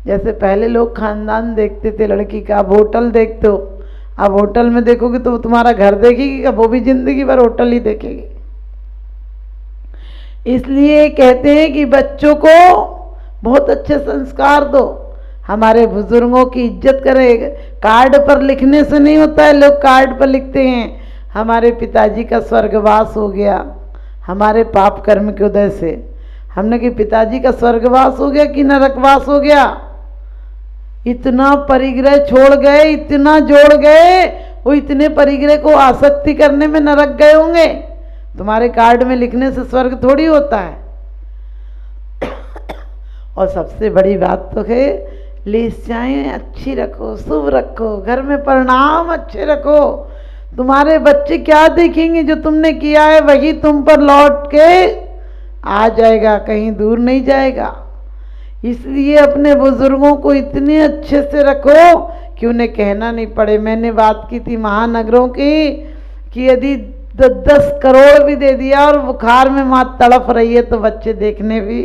जैसे पहले लोग खानदान देखते थे लड़की का, अब होटल देखते हो। अब होटल में देखोगे तो तुम्हारा घर देखेगी क्या? वो भी जिंदगी भर होटल ही देखेगी। इसलिए कहते हैं कि बच्चों को बहुत अच्छे संस्कार दो, हमारे बुजुर्गों की इज्जत करें। कार्ड पर लिखने से नहीं होता है, लोग कार्ड पर लिखते हैं हमारे पिताजी का स्वर्गवास हो गया हमारे पाप कर्म के उदय से। हमने कि पिताजी का स्वर्गवास हो गया कि नरकवास हो गया? इतना परिग्रह छोड़ गए, इतना जोड़ गए, वो इतने परिग्रह को आसक्ति करने में नरक गए होंगे। तुम्हारे कार्ड में लिखने से स्वर्ग थोड़ी होता है। और सबसे बड़ी बात तो है, लेस्याएं अच्छी रखो, शुभ रखो, घर में प्रणाम अच्छे रखो। तुम्हारे बच्चे क्या देखेंगे? जो तुमने किया है वही तुम पर लौट के आ जाएगा, कहीं दूर नहीं जाएगा। इसलिए अपने बुजुर्गों को इतने अच्छे से रखो कि उन्हें कहना नहीं पड़े। मैंने बात की थी महानगरों की कि यदि 10 करोड़ भी दे दिया और बुखार में माँ तड़प रही है तो बच्चे देखने भी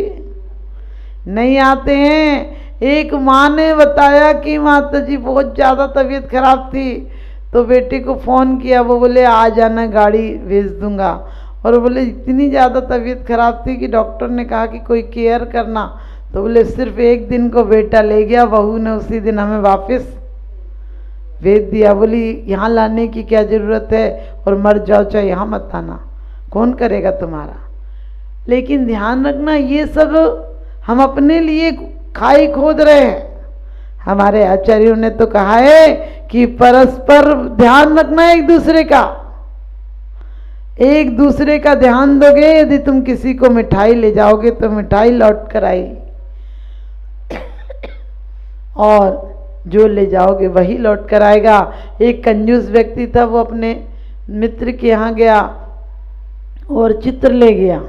नहीं आते हैं। एक माँ ने बताया कि माता जी बहुत ज़्यादा तबीयत खराब थी, तो बेटे को फ़ोन किया, वो बोले आ जाना, गाड़ी भेज दूंगा। और बोले इतनी ज़्यादा तबीयत खराब थी कि डॉक्टर ने कहा कि कोई केयर करना, तो बोले सिर्फ एक दिन को बेटा ले गया, बहू ने उसी दिन हमें वापस भेज दिया। बोली यहाँ लाने की क्या ज़रूरत है, और मर जाओ चाहे यहाँ मत आना, कौन करेगा तुम्हारा। लेकिन ध्यान रखना, ये सब हम अपने लिए खाई खोद रहे हैं। हमारे आचार्यों ने तो कहा है कि परस्पर ध्यान रखना एक दूसरे का। एक दूसरे का ध्यान दोगे, यदि तुम किसी को मिठाई ले जाओगे तो मिठाई लौट कर आएगी, और जो ले जाओगे वही लौट कर आएगा। एक कंजूस व्यक्ति था, वो अपने मित्र के यहाँ गया और चित्र ले गया,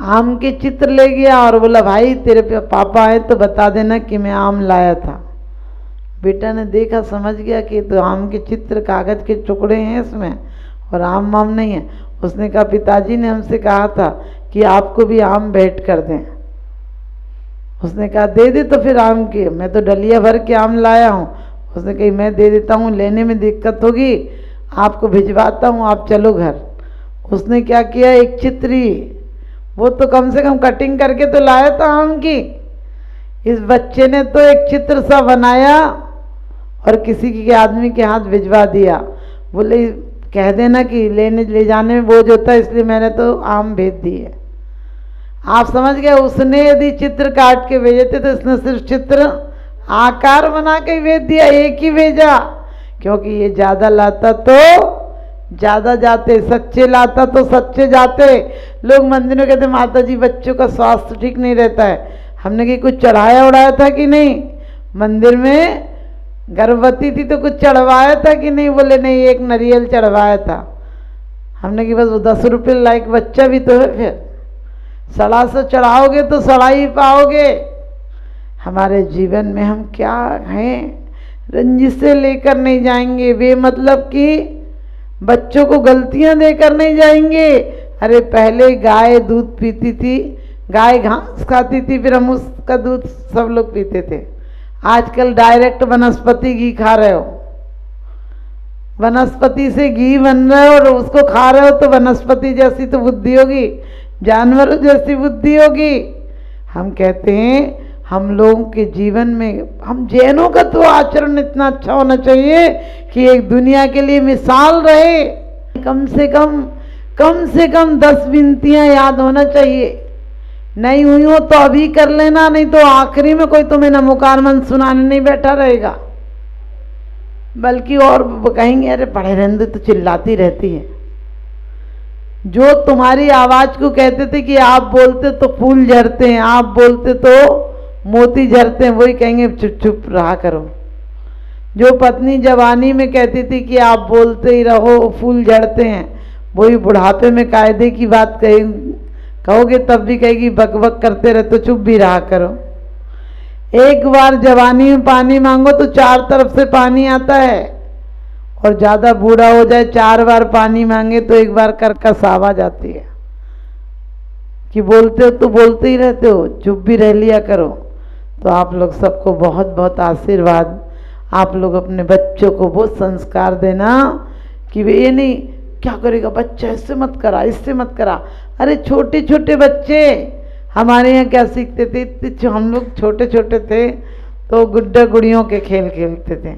आम के चित्र ले गया, और बोला भाई तेरे पापा आए तो बता देना कि मैं आम लाया था। बेटा ने देखा, समझ गया कि तो आम के चित्र, कागज के टुकड़े हैं इसमें और आम नहीं है। उसने कहा पिताजी ने हमसे कहा था कि आपको भी आम भेंट कर दें। उसने कहा दे दे तो फिर आम के, मैं तो डलिया भर के आम लाया हूँ। उसने कही मैं दे देता हूँ, लेने में दिक्कत होगी, आपको भिजवाता हूँ, आप चलो घर। उसने क्या किया, एक चित्री, वो तो कम से कम कटिंग करके तो लाया था आम की। इस बच्चे ने तो एक चित्र सा बनाया और किसी के आदमी के हाथ भिजवा दिया। बोले कह देना कि ले जाने में बोझ होता है, इसलिए मैंने तो आम भेज दिए। आप समझ गए, उसने यदि चित्र काट के भेजे थे तो इसने सिर्फ चित्र आकार बना के भेज दिया, एक ही भेजा। क्योंकि ये ज़्यादा लाता तो ज़्यादा जाते, सच्चे लाता तो सच्चे जाते। लोग मंदिरों कहते माता जी बच्चों का स्वास्थ्य ठीक नहीं रहता है। हमने कि कुछ चढ़ाया उड़ाया था कि नहीं? मंदिर में गर्भवती थी तो कुछ चढ़वाया था कि नहीं? बोले नहीं, एक नारियल चढ़वाया था। हमने कि बस वो 10 रुपये लायक बच्चा भी तो है, फिर सड़ा से चढ़ाओगे तो सड़ा ही पाओगे। हमारे जीवन में हम क्या हैं, रंजिशें लेकर नहीं जाएंगे, बेमतलब की बच्चों को गलतियां देकर नहीं जाएंगे। अरे पहले गाय दूध पीती थी, गाय घास खाती थी, फिर हम उसका दूध सब लोग पीते थे। आजकल डायरेक्ट वनस्पति घी खा रहे हो, वनस्पति से घी बन रहा है और उसको खा रहे हो, तो वनस्पति जैसी तो बुद्धि होगी, जानवरों जैसी बुद्धि होगी। हम कहते हैं हम लोगों के जीवन में, हम जैनों का तो आचरण इतना अच्छा होना चाहिए कि एक दुनिया के लिए मिसाल रहे। कम से कम 10 विनतियां याद होना चाहिए। नहीं हुई हो तो अभी कर लेना, नहीं तो आखिरी में कोई तुम्हें नमोकार मंत्र सुनाने नहीं बैठा रहेगा, बल्कि और कहेंगे अरे पढ़े रहने तो चिल्लाती रहती है। जो तुम्हारी आवाज को कहते थे कि आप बोलते तो फूल झड़ते हैं, आप बोलते तो मोती झरते हैं, वही कहेंगे चुप चुप रहा करो। जो पत्नी जवानी में कहती थी कि आप बोलते ही रहो फूल झड़ते हैं, वही बुढ़ापे में कायदे की बात कहोगे तब भी कहेगी बक बक करते रहे तो चुप भी रहा करो। एक बार जवानी में पानी मांगो तो 4 तरफ से पानी आता है, और ज़्यादा बूढ़ा हो जाए 4 बार पानी मांगे तो एक बार कर्कश आवाज आती है कि बोलते हो तो बोलते ही रहते हो, चुप भी रह लिया करो। तो आप लोग सबको बहुत बहुत आशीर्वाद। आप लोग अपने बच्चों को वो संस्कार देना कि वे ये नहीं क्या करेगा बच्चा, इससे मत करा, इससे मत करा। अरे छोटे छोटे बच्चे हमारे यहाँ क्या सीखते थे, इतने हम लोग छोटे छोटे थे तो गुड्डा गुड़ियों के खेल खेलते थे,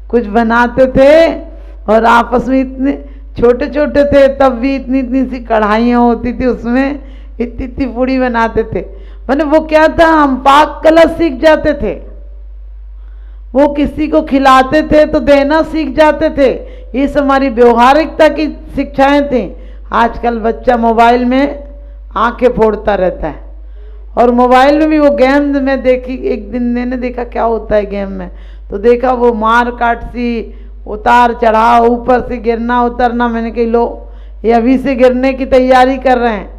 कुछ बनाते थे और आपस में इतने छोटे छोटे थे तब भी इतनी इतनी सी कढ़ाइयाँ होती थी, उसमें इतनी इतनी पूड़ी बनाते थे। मैंने वो क्या था, हम पाक कला सीख जाते थे, वो किसी को खिलाते थे तो देना सीख जाते थे। ये सब हमारी व्यवहारिकता की शिक्षाएं थी। आजकल बच्चा मोबाइल में आंखें फोड़ता रहता है और मोबाइल में भी वो गेम में देखी, एक दिन मैंने देखा क्या होता है गेम में, तो देखा वो मार काट सी, उतार चढ़ाव, ऊपर से गिरना उतरना। मैंने कही लो ये अभी से गिरने की तैयारी कर रहे हैं,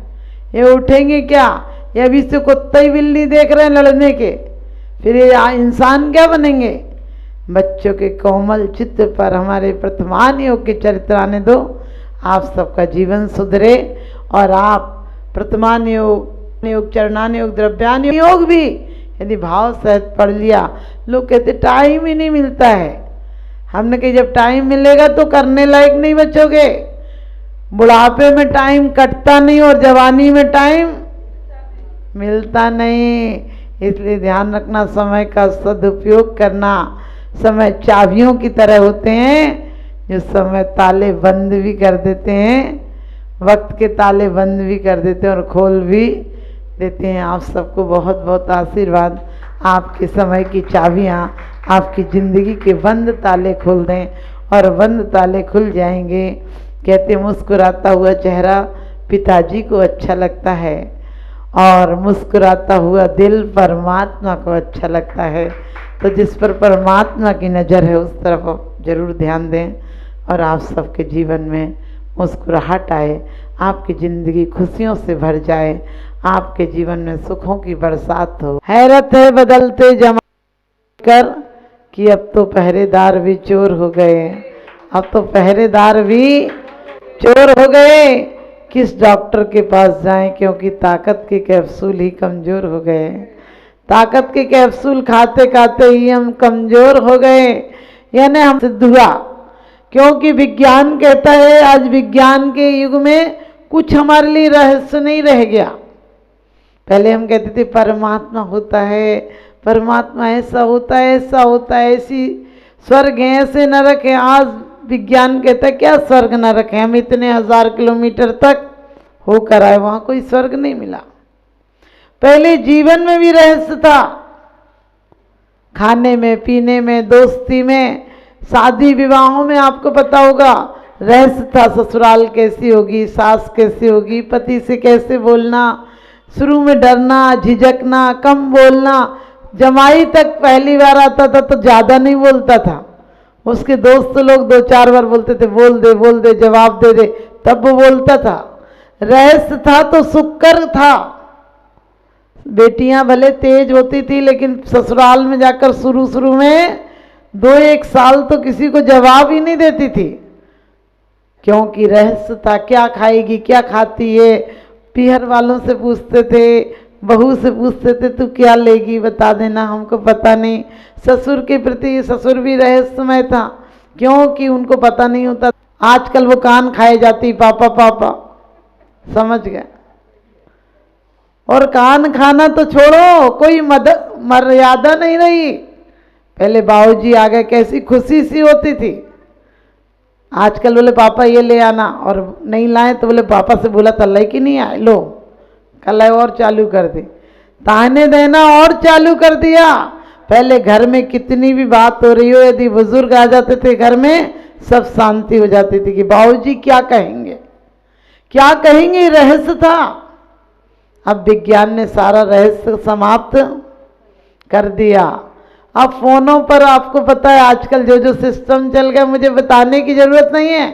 ये उठेंगे क्या, ये अभी से कुत्ता ही बिल्ली देख रहे हैं लड़ने के, फिर ये इंसान क्या बनेंगे। बच्चों के कोमल चित्त पर हमारे वर्तमान योग के चरित्र आने दो, आप सबका जीवन सुधरे और आप वर्तमान योग चरणान योग द्रव्यान योग भी यदि भाव सहित पढ़ लिया। लोग कहते टाइम ही नहीं मिलता है, हमने कही जब टाइम मिलेगा तो करने लायक नहीं बचोगे। बुढ़ापे में टाइम कटता नहीं और जवानी में टाइम मिलता नहीं, इसलिए ध्यान रखना समय का सदुपयोग करना। समय चाबियों की तरह होते हैं जो समय ताले बंद भी कर देते हैं, वक्त के ताले बंद भी कर देते हैं और खोल भी देते हैं। आप सबको बहुत बहुत आशीर्वाद। आपके समय की चाबियाँ आपकी ज़िंदगी के बंद ताले खोल दें और बंद ताले खुल जाएंगे। कहते मुस्कुराता हुआ चेहरा पिताजी को अच्छा लगता है और मुस्कुराता हुआ दिल परमात्मा को अच्छा लगता है। तो जिस पर परमात्मा की नज़र है उस तरफ आप जरूर ध्यान दें और आप सबके जीवन में मुस्कुराहट आए, आपकी ज़िंदगी खुशियों से भर जाए, आपके जीवन में सुखों की बरसात हो। हैरत है बदलते जमाने कर कि अब तो पहरेदार भी चोर हो गए, अब तो पहरेदार भी चोर हो गए। किस डॉक्टर के पास जाएं क्योंकि ताकत के कैप्सूल ही कमज़ोर हो गए, ताकत के कैप्सूल खाते खाते ही हम कमज़ोर हो गए। यानी हम सिद्ध हुआ क्योंकि विज्ञान कहता है आज विज्ञान के युग में कुछ हमारे लिए रहस्य नहीं रह गया। पहले हम कहते थे परमात्मा होता है, परमात्मा ऐसा होता है, ऐसा होता है, ऐसी स्वर्ग है, ऐसे नरक है। आज विज्ञान कहता है क्या स्वर्ग नरक है, हम इतने 1000 किलोमीटर तक होकर आए, वहाँ कोई स्वर्ग नहीं मिला। पहले जीवन में भी रहस्य था, खाने में, पीने में, दोस्ती में, शादी विवाहों में आपको पता होगा रहस्य था। ससुराल कैसी होगी, सास कैसी होगी, पति से कैसे बोलना, शुरू में डरना, झिझकना, कम बोलना। जमाई तक पहली बार आता था तो ज़्यादा नहीं बोलता था, उसके दोस्त लोग 2-4 बार बोलते थे बोल दे जवाब दे दे, तब वो बोलता था। रहस्य था तो शुक्र था। बेटियां भले तेज होती थी लेकिन ससुराल में जाकर शुरू में 2-1 साल तो किसी को जवाब ही नहीं देती थी, क्योंकि रहस्य था। क्या खाएगी, क्या खाती है, पीहर वालों से पूछते थे, बहू से पूछते थे तू क्या लेगी बता देना, हमको पता नहीं। ससुर के प्रति ससुर भी रहस्यमय था क्योंकि उनको पता नहीं होता। आजकल वो कान खाए जाती पापा पापा, समझ गए। और कान खाना तो छोड़ो, कोई मर्यादा नहीं रही। पहले बाबूजी आ गए कैसी खुशी सी होती थी। आजकल बोले पापा ये ले आना और नहीं लाए तो बोले पापा से बोला था लाई कि नहीं आए, लो कल और चालू कर दी, ताने देना और चालू कर दिया। पहले घर में कितनी भी बात हो रही हो, यदि बुजुर्ग आ जाते थे घर में सब शांति हो जाती थी कि बाबूजी क्या कहेंगे, क्या कहेंगे, रहस्य था। अब विज्ञान ने सारा रहस्य समाप्त कर दिया। अब फोनों पर आपको पता है आजकल जो सिस्टम चल गया, मुझे बताने की जरूरत नहीं है,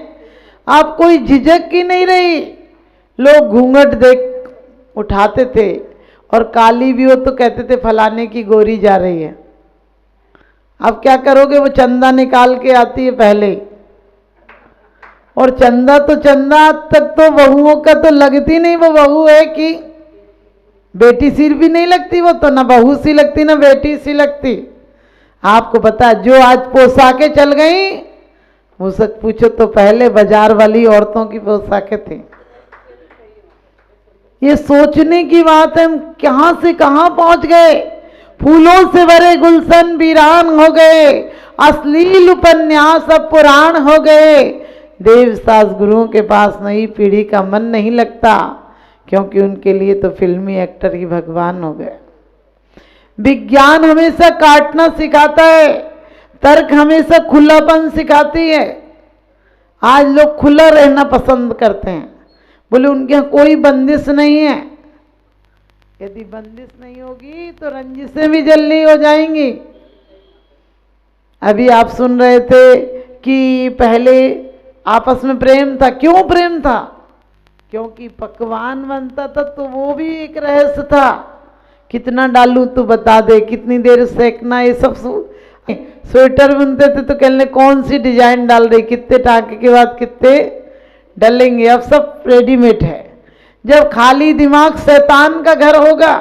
आप कोई झिझक की नहीं रही। लोग घूंघट देख उठाते थे और काली भी हो तो कहते थे फलाने की गोरी जा रही है। अब क्या करोगे, वो चंदा निकाल के आती है पहले, और चंदा तो चंदा तक तो बहुओं का तो लगती नहीं वो बहू है कि बेटी सी भी नहीं लगती वो तो, ना बहू सी लगती ना बेटी सी लगती। आपको पता जो आज पोशाकें चल गई, वो सच पूछो तो पहले बाजार वाली औरतों की पोशाकें थी। ये सोचने की बात है, हम कहां से कहां पहुंच गए। फूलों से भरे गुलशन वीरान हो गए, अश्लील उपन्यास अब पुराण हो गए। देव सास गुरुओं के पास नई पीढ़ी का मन नहीं लगता, क्योंकि उनके लिए तो फिल्मी एक्टर ही भगवान हो गए। विज्ञान हमेशा काटना सिखाता है, तर्क हमेशा खुलापन सिखाती है। आज लोग खुला रहना पसंद करते हैं, बोले उनके यहाँ कोई बंदिश नहीं है। यदि बंदिश नहीं होगी तो रंजिशें भी जल्दी हो जाएंगी। अभी आप सुन रहे थे कि पहले आपस में प्रेम था। क्यों प्रेम था? क्योंकि पकवान बनता था तो वो भी एक रहस्य था। कितना डालू तू बता दे, कितनी देर सेकना, ये सब स्वेटर बुनते थे तो कहने कौन सी डिजाइन डाल रही, कितने टाँके के बाद कितने डलेंगे। अब सब रेडीमेड है। जब खाली दिमाग शैतान का घर होगा,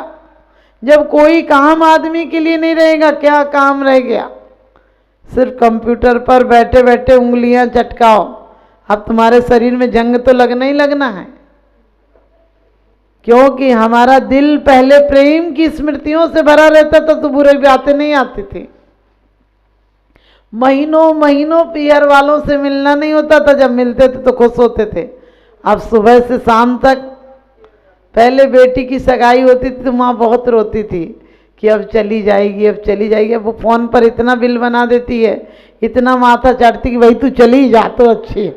जब कोई काम आदमी के लिए नहीं रहेगा, क्या काम रह गया? सिर्फ कंप्यूटर पर बैठे बैठे उंगलियां चटकाओ। अब तुम्हारे शरीर में जंग तो लगना ही लगना है, क्योंकि हमारा दिल पहले प्रेम की स्मृतियों से भरा रहता था तो बुरी बातें नहीं आती थी। महीनों महीनों पीहर वालों से मिलना नहीं होता था, जब मिलते थे तो खुश होते थे। अब सुबह से शाम तक, पहले बेटी की सगाई होती थी तो माँ बहुत रोती थी कि अब चली जाएगी, अब चली जाएगी। अब वो फोन पर इतना बिल बना देती है, इतना माथा चाटती कि भाई तू चली जा तो अच्छी है।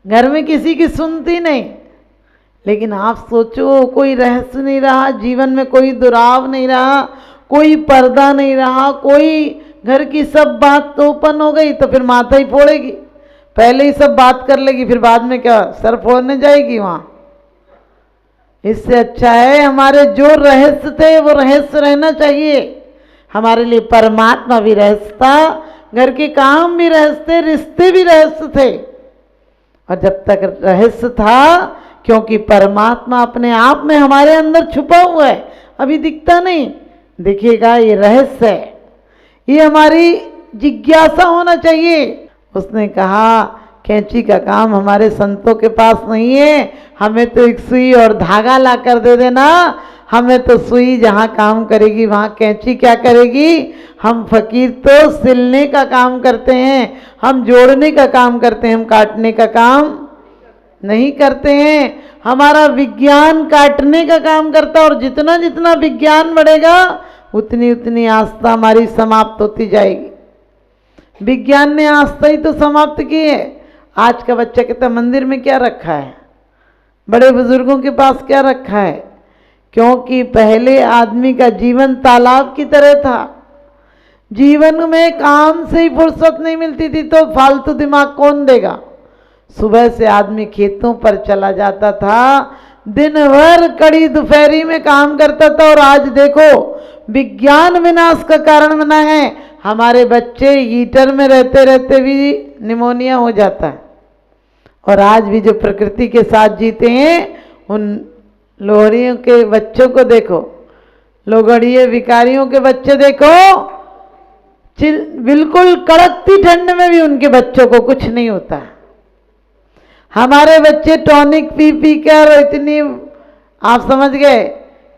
घर में किसी की सुनती नहीं। लेकिन आप सोचो, कोई रहस्य नहीं रहा, जीवन में कोई दुराव नहीं रहा, कोई पर्दा नहीं रहा, कोई घर की सब बात तो ओपन हो गई तो फिर माथा ही फोड़ेगी। पहले ही सब बात कर लेगी, फिर बाद में क्या सर फोड़ने जाएगी वहां। इससे अच्छा है हमारे जो रहस्य थे वो रहस्य रहना चाहिए। हमारे लिए परमात्मा भी रहस्य था, घर के काम भी रहस्य थे, रिश्ते भी रहस्य थे। और जब तक रहस्य था, क्योंकि परमात्मा अपने आप में हमारे अंदर छुपा हुआ है, अभी दिखता नहीं, दिखेगा, ये रहस्य है। ये हमारी जिज्ञासा होना चाहिए। उसने कहा कैंची का काम हमारे संतों के पास नहीं है, हमें तो एक सुई और धागा ला कर दे देना। हमें तो सुई जहाँ काम करेगी वहाँ कैंची क्या करेगी। हम फकीर तो सिलने का काम करते हैं, हम जोड़ने का काम करते हैं, हम काटने का काम नहीं करते हैं। हमारा विज्ञान काटने का काम करता है, और जितना जितना विज्ञान बढ़ेगा उतनी उतनी आस्था हमारी समाप्त होती जाएगी। विज्ञान ने आस्था ही तो समाप्त की है। आज का बच्चा कहता मंदिर में क्या रखा है, बड़े बुजुर्गों के पास क्या रखा है। क्योंकि पहले आदमी का जीवन तालाब की तरह था। जीवन में काम से ही फुर्सत नहीं मिलती थी तो फालतू दिमाग कौन देगा। सुबह से आदमी खेतों पर चला जाता था, दिन भर कड़ी दोपहरी में काम करता था। और आज देखो विज्ञान विनाश का कारण बना है। हमारे बच्चे हीटर में रहते रहते भी निमोनिया हो जाता है। और आज भी जो प्रकृति के साथ जीते हैं, उन लोहड़ियों के बच्चों को देखो, लोगड़िए भिखारियों के बच्चे देखो, बिल्कुल कड़कती ठंड में भी उनके बच्चों को कुछ नहीं होता। हमारे बच्चे टॉनिक पी पी कर इतनी, आप समझ गए,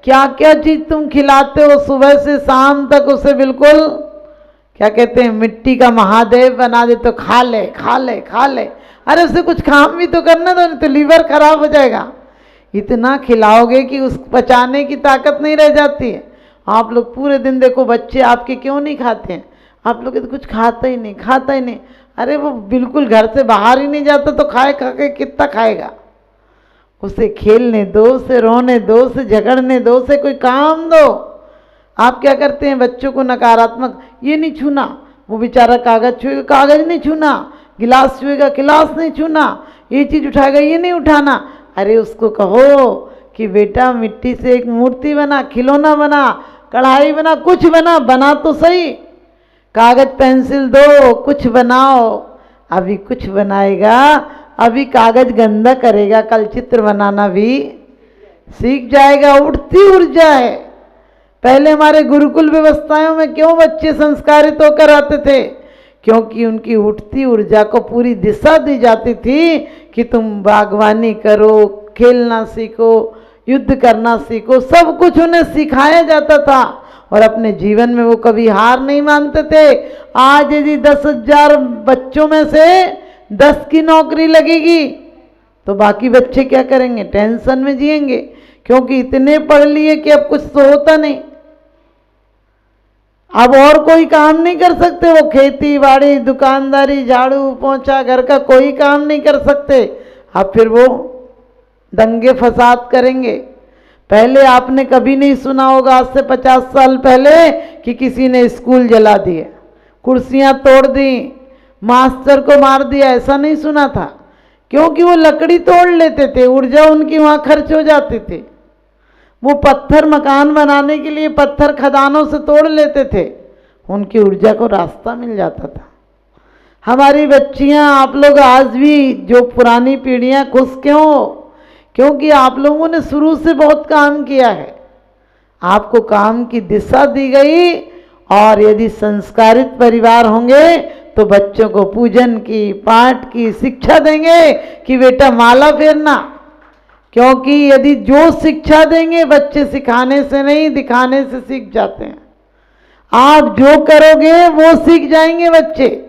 क्या क्या चीज तुम खिलाते हो, सुबह से शाम तक उसे बिल्कुल क्या कहते हैं मिट्टी का महादेव बना दे तो खा ले खा ले खा ले। अरे उसे कुछ काम भी तो करना दो, नहीं तो लीवर खराब हो जाएगा। इतना खिलाओगे कि उस पचाने की ताकत नहीं रह जाती है। आप लोग पूरे दिन देखो बच्चे आपके क्यों नहीं खाते हैं, आप लोग तो कुछ खाता ही नहीं खाता ही नहीं। अरे वो बिल्कुल घर से बाहर ही नहीं जाता तो खाए खा के कितना खाएगा। उसे खेलने दो, उसे रोने दो, उसे झगड़ने दो, उसे कोई काम दो। आप क्या करते हैं बच्चों को नकारात्मक, ये नहीं छूना, वो बेचारा कागज छुएगा कागज नहीं छूना, गिलास छुएगा गिलास नहीं छूना, ये चीज़ उठाएगा ये नहीं उठाना। अरे उसको कहो कि बेटा मिट्टी से एक मूर्ति बना, खिलौना बना, कढ़ाई बना, कुछ बना, बना तो सही, कागज पेंसिल दो, कुछ बनाओ। अभी कुछ बनाएगा, अभी कागज गंदा करेगा, कल चित्र बनाना भी सीख जाएगा। उठती ऊर्जा है। पहले हमारे गुरुकुल व्यवस्थाओं में क्यों बच्चे संस्कारित होकर आते थे? क्योंकि उनकी उठती ऊर्जा को पूरी दिशा दी जाती थी कि तुम बागवानी करो, खेलना सीखो, युद्ध करना सीखो, सब कुछ उन्हें सिखाया जाता था और अपने जीवन में वो कभी हार नहीं मानते थे। आज यदि 10,000 बच्चों में से 10 की नौकरी लगेगी तो बाकी बच्चे क्या करेंगे? टेंशन में जिएंगे, क्योंकि इतने पढ़ लिए कि अब कुछ तो होता नहीं। अब और कोई काम नहीं कर सकते, वो खेती बाड़ी, दुकानदारी, झाड़ू पोंछा, घर का कोई काम नहीं कर सकते। अब फिर वो दंगे फसाद करेंगे। पहले आपने कभी नहीं सुना होगा, आज से 50 साल पहले, कि किसी ने स्कूल जला दिए, कुर्सियां तोड़ दी, मास्टर को मार दिया, ऐसा नहीं सुना था। क्योंकि वो लकड़ी तोड़ लेते थे, ऊर्जा उनकी वहाँ खर्च हो जाती थी। वो पत्थर मकान बनाने के लिए पत्थर खदानों से तोड़ लेते थे, उनकी ऊर्जा को रास्ता मिल जाता था। हमारी बच्चियां, आप लोग आज भी जो पुरानी पीढ़ियां खुश क्यों हो? क्योंकि आप लोगों ने शुरू से बहुत काम किया है, आपको काम की दिशा दी गई। और यदि संस्कारित परिवार होंगे तो बच्चों को पूजन की, पाठ की शिक्षा देंगे कि बेटा माला फेरना। क्योंकि यदि जो शिक्षा देंगे, बच्चे सिखाने से नहीं दिखाने से सीख जाते हैं। आप जो करोगे वो सीख जाएंगे बच्चे।